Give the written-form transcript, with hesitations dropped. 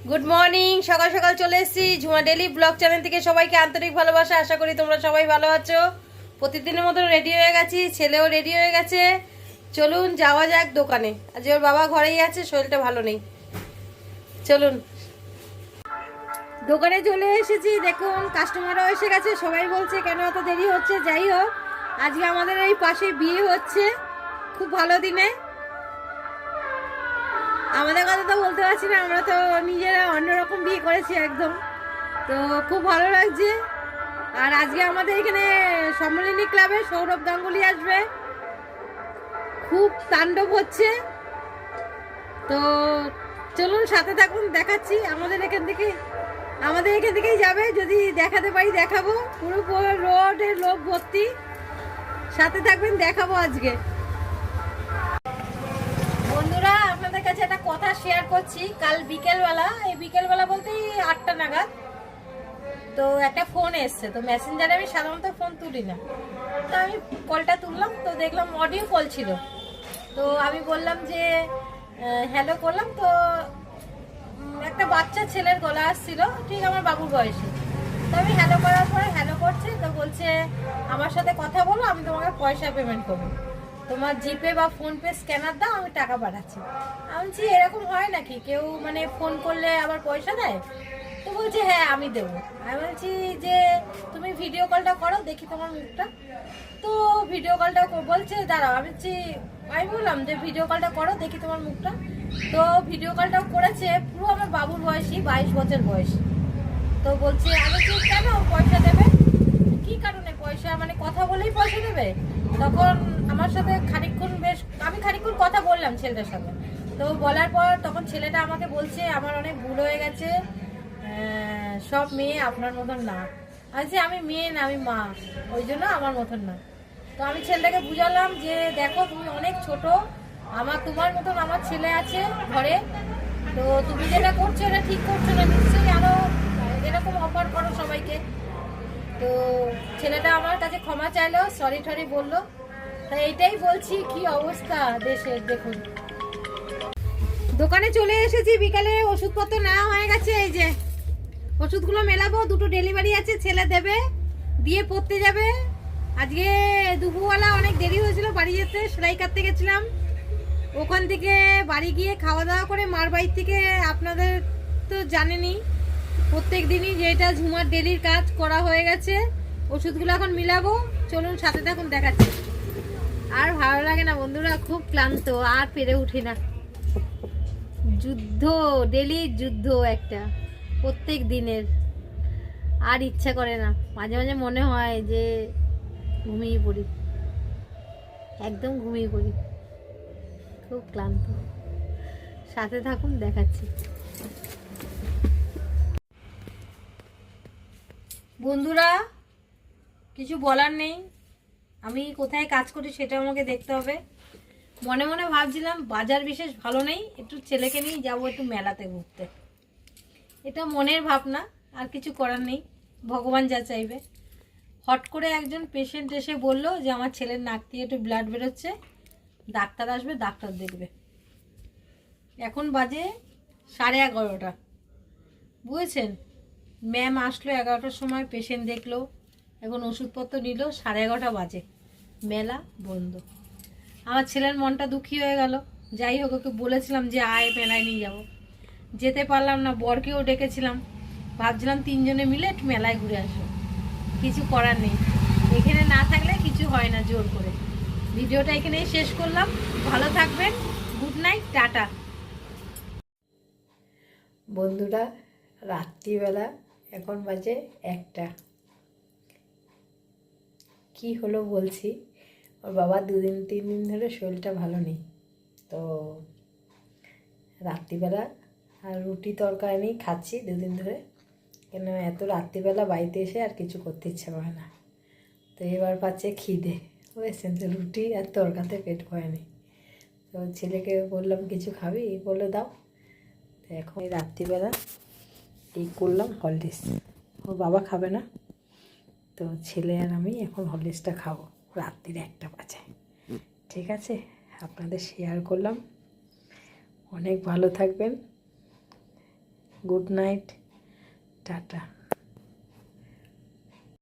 Good morning. সকাল সকাল চলে এসেছি ঝুমা ডেলি ব্লগ চ্যানেল থেকে। সবাইকে আন্তরিক ভালোবাসা। আশা করি তোমরা সবাই ভালো আছো। প্রতিদিনের মতো রেডি হয়ে গেছি, ছেলেও রেডি হয়ে গেছে। চলুন যাওয়া যাক দোকানে। আজ ওর বাবা ঘরেই আছে, শরীরটা ভালো নেই। চলুন দোকানে চলে এসেছি। দেখুন কাস্টমারও এসে গেছে। সবাই বলছে কেন এত দেরি হচ্ছে। যাই হোক, আজকে আমাদের এই পাশে বিয়ে হচ্ছে, খুব ভালো দিনে। আমাদের কথা তো বলতে পারছি না, আমরা তো নিজেরা অন্যরকম বিয়ে করেছি একদম। তো খুব ভালো লাগছে। আর আজকে আমাদের এখানে সম্মিলনী ক্লাবে সৌরভ গাঙ্গুলি আসবে, খুব তাণ্ডব হচ্ছে। তো চলুন সাথে থাকুন, দেখাচ্ছি। আমাদের এখান থেকেই যাবে, যদি দেখাতে পারি দেখাবো। পুরো রোডের লোক ভর্তি, সাথে থাকবেন, দেখাবো আজকে। বন্ধুরা, আপনাদের কাছে একটা কথা শেয়ার করছি। কাল বিকেলবেলা বলতেই 8টা নাগাদ তো একটা ফোন এসছে। তো মেসেঞ্জারে আমি সাধারণত ফোন তুলি না, তো আমি কলটা তুললাম, তো দেখলাম অডিও কল ছিল। তো আমি বললাম যে হ্যালো করলাম। তো একটা বাচ্চা ছেলের গলা আসছিল, ঠিক আমার বাবুর বয়সী। তো আমি হ্যালো করার পরে হ্যালো করছে, তো বলছে আমার সাথে কথা বলো, আমি তোমাকে পয়সা পেমেন্ট করবো। তোমার জিপে বা ফোনপে স্ক্যানার দাও, আমি টাকা পাঠাচ্ছি। আমি বলছি এরকম হয় নাকি, কেউ মানে ফোন করলে আবার পয়সা দেয়? তো বলছে হ্যাঁ আমি দেবো। আমি বলছি যে তুমি ভিডিও কলটা করো, দেখি তোমার মুখটা। তো ভিডিও কলটা বলছে দাঁড়াও। আমি বললাম যে ভিডিও কলটা করো, দেখি তোমার মুখটা। তো ভিডিও কলটাও করেছে। পুরো আমার বাবুর বয়সী, 22 বছর বয়স। তো বলছে আমি কি কেন পয়সা দেবে, কি কারণে পয়সা, মানে কথা বলেই পয়সা দেবে? তখন আমার সাথে আমি খানিকক্ষণ কথা বললাম ছেলেটার সাথে। তো বলার পর তখন ছেলেটা আমাকে বলছে আমার অনেক ভুল হয়ে গেছে, সব মেয়ে আপনার মতন না। আমি মেয়ে না, আমি মা, ওই জন্য আমার মতন না। তো আমি ছেলেটাকে বুঝালাম যে দেখো তুমি অনেক ছোট, তোমার মতন আমার ছেলে আছে ঘরে। তো তুমি যেটা করছো এটা ঠিক করছো না, নিশ্চয়ই আরো এরকম অফার করো সবাইকে। তো ছেলেটা আমার কাছে ক্ষমা চাইলো, সরি টরি বললো। তা এইটাই বলছি, কি অবস্থা দেশের দেখুন। দোকানে চলে এসেছি, বিকালে ওষুধপত্র নেওয়া হয়ে গেছে। এই যে ওষুধগুলো মেলাবো, দুটো ডেলিভারি আছে, ছেলে দেবে, দিয়ে পড়তে যাবে। আজকে দুপুরবেলা অনেক দেরি হয়েছিল বাড়ি যেতে, সেলাই কাটতে গেছিলাম। ওখান থেকে বাড়ি গিয়ে খাওয়া দাওয়া করে মার বাড়ি থেকে, আপনাদের তো জানেনই প্রত্যেক দিনই যে এটা ঝুমার ডেলির কাজ করা হয়ে গেছে। ওষুধগুলো এখন মিলাবো, চলুন সাথে থাকুন, দেখাচ্ছি। আর ভালো লাগে না বন্ধুরা, খুব ক্লান্ত, আর পেরে উঠি না। যুদ্ধ, ডেলি যুদ্ধ একটা, প্রত্যেক দিনের। আর ইচ্ছা করে না, মাঝে মাঝে মনে হয় যে ঘুমিয়ে পড়ি, একদম ঘুমিয়ে পড়ি। খুব ক্লান্ত, সাথে থাকুন, দেখাচ্ছি। বন্ধুরা, কিছু বলার নেই, আমি কোথায় কাজ করি সেটা আমাকে দেখতে হবে। মনে মনে ভাবছিলাম বাজার বিশেষ ভালো নেই, একটু ছেলেকে নিয়ে যাবো একটু মেলাতে ঘুরতে। এটা মনের ভাবনা, আর কিছু করার নেই, ভগবান যা চাইবে। হট করে একজন পেশেন্ট এসে বলল যে আমার ছেলের নাক দিয়ে একটু ব্লাড বেরোচ্ছে, ডাক্তার আসবে, ডাক্তার দেখবে। এখন বাজে 11:30, বুঝেছেন? ম্যাম আসলো 11টার সময়, পেশেন্ট দেখলো, এখন ওষুধপত্র নিল, 11:30 বাজে, মেলা বন্ধ। আমার ছেলের মনটা দুঃখী হয়ে গেল। যাই হোক, ওকে বলেছিলাম যে আয় মেলায় নিয়ে যাব, যেতে পারলাম না। বরকেও ডেকেছিলাম, ভাবছিলাম 3জনে মিলে একটু মেলায় ঘুরে আসবো। কিছু করার নেই, এখানে না থাকলে কিছু হয় না জোর করে। ভিডিওটা এখানেই শেষ করলাম, ভালো থাকবেন, গুড নাইট, টাটা। বন্ধুরা, রাত্রিবেলা এখন বাজে 1টা। কি হলো বলছি, ওর বাবা 2-3 দিন ধরে শরীরটা ভালো নেই। তো রাত্রিবেলা আর রুটি তরকারি নেই, খাচ্ছি 2 দিন ধরে। কেন এত রাত্রিবেলা বাড়িতে এসে আর কিছু করতে ইচ্ছা করে না। তো এবার পাচ্ছে খিদে, বুঝেছেন? তো রুটি আর তরকাতে পেট ভরেনি। তো ছেলেকে বললাম কিছু খাবি, বললো দাও। তো এখন এই রাত্রিবেলা এই করলাম হরলিক্স। ওর বাবা খাবে না, তো ছেলে আর আমি এখন হরলিক্সটা খাবো রাত্রির 1টা বাজে। ঠিক আছে, আপনাদের শেয়ার করলাম। অনেক ভালো থাকবেন। Good night, tata.